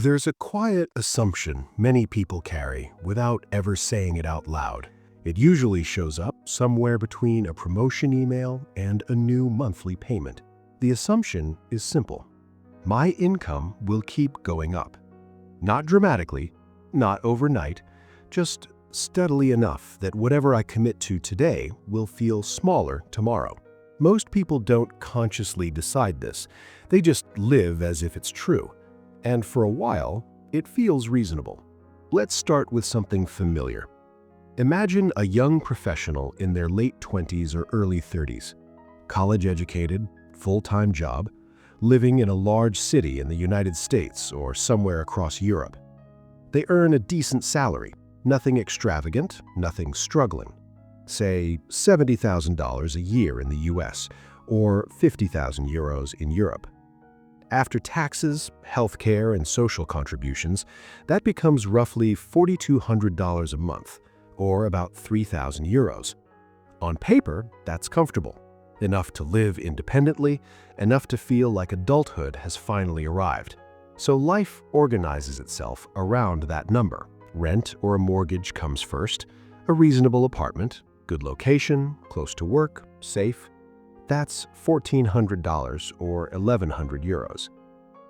There's a quiet assumption many people carry without ever saying it out loud. It usually shows up somewhere between a promotion email and a new monthly payment. The assumption is simple. My income will keep going up. Not dramatically, not overnight, just steadily enough that whatever I commit to today will feel smaller tomorrow. Most people don't consciously decide this. They just live as if it's true. And for a while, it feels reasonable. Let's start with something familiar. Imagine a young professional in their late 20s or early 30s, college-educated, full-time job, living in a large city in the United States or somewhere across Europe. They earn a decent salary, nothing extravagant, nothing struggling. Say $70,000 a year in the US or 50,000 euros in Europe. After taxes, healthcare, and social contributions, that becomes roughly $4,200 a month, or about 3,000 euros. On paper, that's comfortable. Enough to live independently, enough to feel like adulthood has finally arrived. So life organizes itself around that number. Rent or a mortgage comes first, a reasonable apartment, good location, close to work, safe. That's $1,400 or 1,100 euros.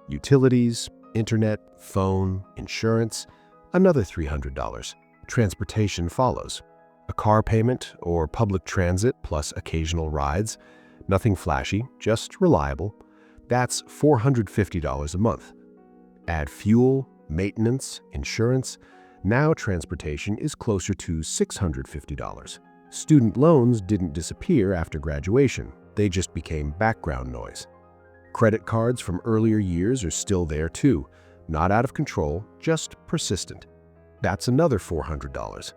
Utilities, internet, phone, insurance, another $300. Transportation follows. A car payment or public transit plus occasional rides. Nothing flashy, just reliable. That's $450 a month. Add fuel, maintenance, insurance. Now transportation is closer to $650. Student loans didn't disappear after graduation. They just became background noise. Credit cards from earlier years are still there too, not out of control, just persistent. That's another $400.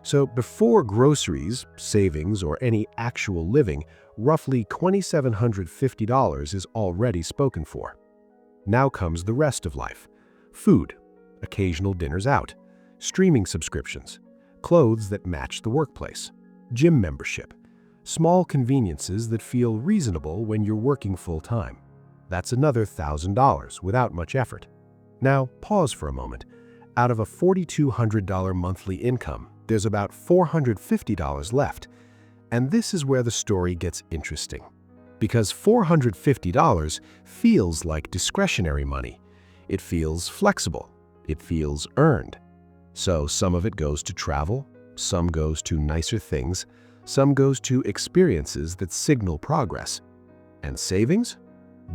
So before groceries, savings, or any actual living, roughly $2,750 is already spoken for. Now comes the rest of life. Food, occasional dinners out, streaming subscriptions, clothes that match the workplace, gym membership, small conveniences that feel reasonable when you're working full-time. That's another $1,000 without much effort. Now, pause for a moment. Out of a $4,200 monthly income, there's about $450 left. And this is where the story gets interesting. Because $450 feels like discretionary money. It feels flexible. It feels earned. So some of it goes to travel, some goes to nicer things, some goes to experiences that signal progress. And savings?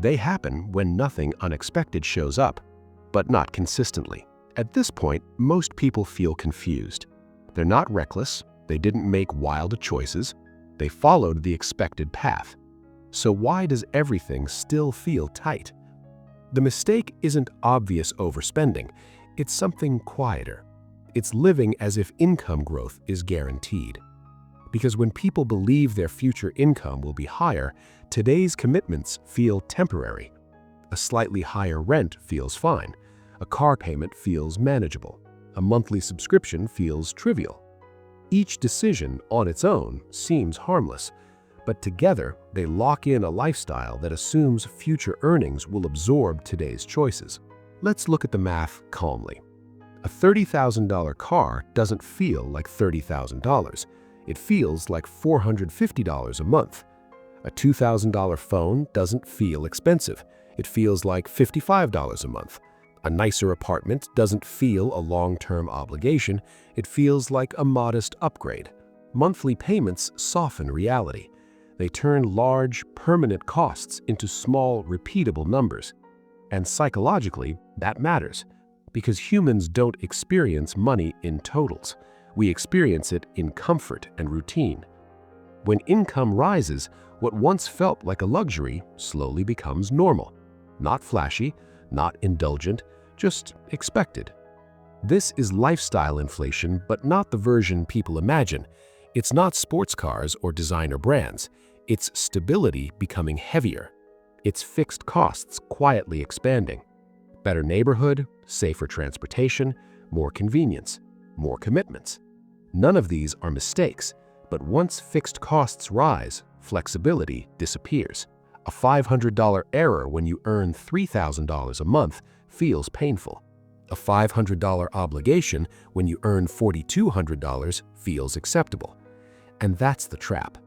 They happen when nothing unexpected shows up, but not consistently. At this point, most people feel confused. They're not reckless, they didn't make wild choices, they followed the expected path. So why does everything still feel tight? The mistake isn't obvious overspending, it's something quieter. It's living as if income growth is guaranteed. Because when people believe their future income will be higher, today's commitments feel temporary. A slightly higher rent feels fine. A car payment feels manageable. A monthly subscription feels trivial. Each decision on its own seems harmless, but together they lock in a lifestyle that assumes future earnings will absorb today's choices. Let's look at the math calmly. A $30,000 car doesn't feel like $30,000. It feels like $450 a month. A $2,000 phone doesn't feel expensive. It feels like $55 a month. A nicer apartment doesn't feel a long-term obligation. It feels like a modest upgrade. Monthly payments soften reality. They turn large, permanent costs into small, repeatable numbers. And psychologically, that matters, because humans don't experience money in totals. We experience it in comfort and routine. When income rises, what once felt like a luxury slowly becomes normal. Not flashy, not indulgent, just expected. This is lifestyle inflation, but not the version people imagine. It's not sports cars or designer brands. It's stability becoming heavier. It's fixed costs quietly expanding. Better neighborhood, safer transportation, more convenience, more commitments. None of these are mistakes, but once fixed costs rise, flexibility disappears. A $500 error when you earn $3,000 a month feels painful. A $500 obligation when you earn $4,200 feels acceptable. And that's the trap.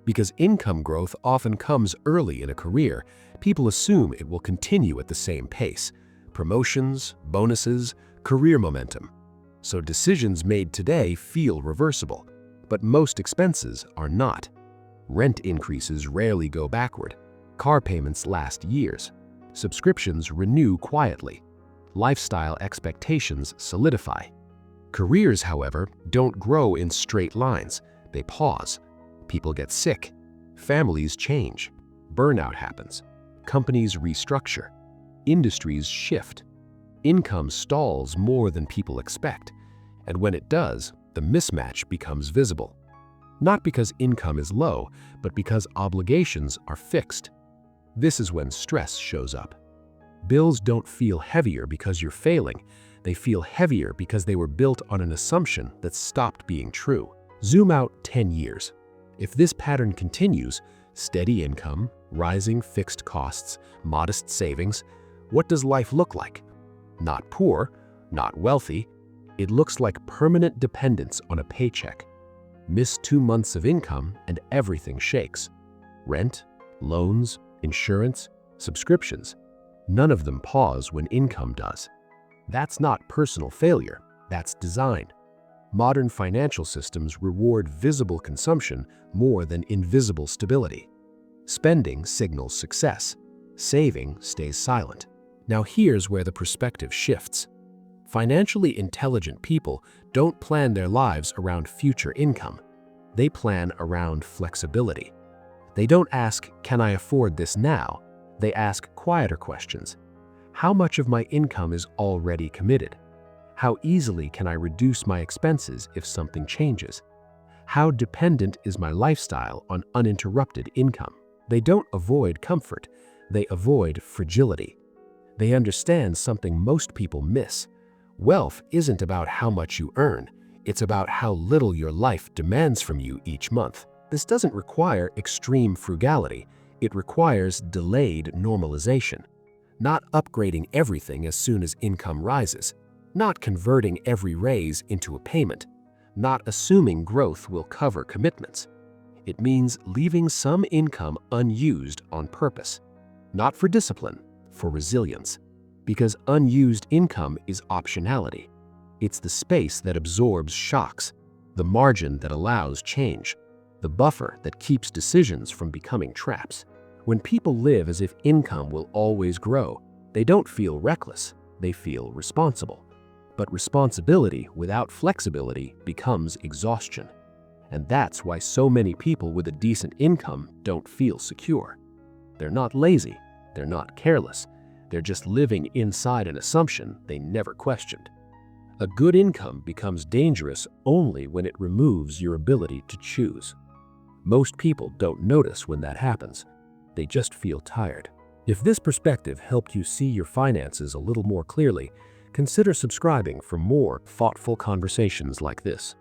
Because income growth often comes early in a career, people assume it will continue at the same pace. Promotions, bonuses, career momentum. So decisions made today feel reversible, but most expenses are not. Rent increases rarely go backward. Car payments last years. Subscriptions renew quietly. Lifestyle expectations solidify. Careers, however, don't grow in straight lines. They pause. People get sick. Families change. Burnout happens. Companies restructure. Industries shift. Income stalls more than people expect, and when it does, the mismatch becomes visible. Not because income is low, but because obligations are fixed. This is when stress shows up. Bills don't feel heavier because you're failing. They feel heavier because they were built on an assumption that stopped being true. Zoom out 10 years. If this pattern continues, steady income, rising fixed costs, modest savings, what does life look like? Not poor, not wealthy. It looks like permanent dependence on a paycheck. Miss 2 months of income and everything shakes. Rent, loans, insurance, subscriptions. None of them pause when income does. That's not personal failure, that's design. Modern financial systems reward visible consumption more than invisible stability. Spending signals success. Saving stays silent. Now here's where the perspective shifts. Financially intelligent people don't plan their lives around future income. They plan around flexibility. They don't ask, "Can I afford this now?" They ask quieter questions. How much of my income is already committed? How easily can I reduce my expenses if something changes? How dependent is my lifestyle on uninterrupted income? They don't avoid comfort, they avoid fragility. They understand something most people miss. Wealth isn't about how much you earn, it's about how little your life demands from you each month. This doesn't require extreme frugality, it requires delayed normalization. Not upgrading everything as soon as income rises, not converting every raise into a payment, not assuming growth will cover commitments. It means leaving some income unused on purpose, not for discipline, for resilience. Because unused income is optionality. It's the space that absorbs shocks, the margin that allows change, the buffer that keeps decisions from becoming traps. When people live as if income will always grow, they don't feel reckless, they feel responsible. But responsibility without flexibility becomes exhaustion. And that's why so many people with a decent income don't feel secure. They're not lazy, they're not careless, they're just living inside an assumption they never questioned. A good income becomes dangerous only when it removes your ability to choose. Most people don't notice when that happens. They just feel tired. If this perspective helped you see your finances a little more clearly, consider subscribing for more thoughtful conversations like this.